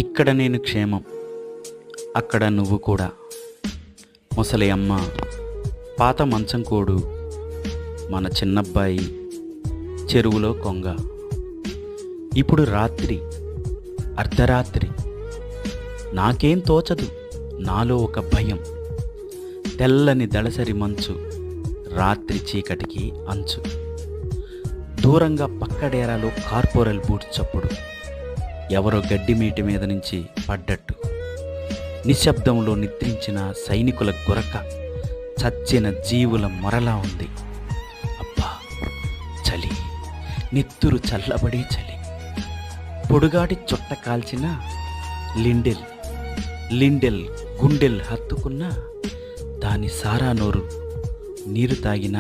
ఇక్కడ నేను క్షేమం, అక్కడ నువ్వు కూడా. ముసలి అమ్మ, పాత మంచం కోడు, మన చిన్నబ్బాయి, చెరువులో కొంగ. ఇప్పుడు రాత్రి, అర్ధరాత్రి. నాకేం తోచదు, నాలో ఒక భయం. తెల్లని దళసరి మంచు, రాత్రి చీకటికి అంచు. దూరంగా పక్కడేరాలో కార్పొరల్ బూట్ చప్పుడు, ఎవరో గడ్డి మీటి మీద నుంచి పడ్డట్టు. నిశ్శబ్దంలో నిద్రించిన సైనికుల గురక, చచ్చిన జీవుల మొరలా ఉంది. అబ్బా చలి, నెత్తురు చల్లబడే చలి. పొడుగాటి చుట్ట కాల్చిన లిండెల్ గుండెల్ హత్తుకున్న, దాని సారా నోరు నీరు తాగిన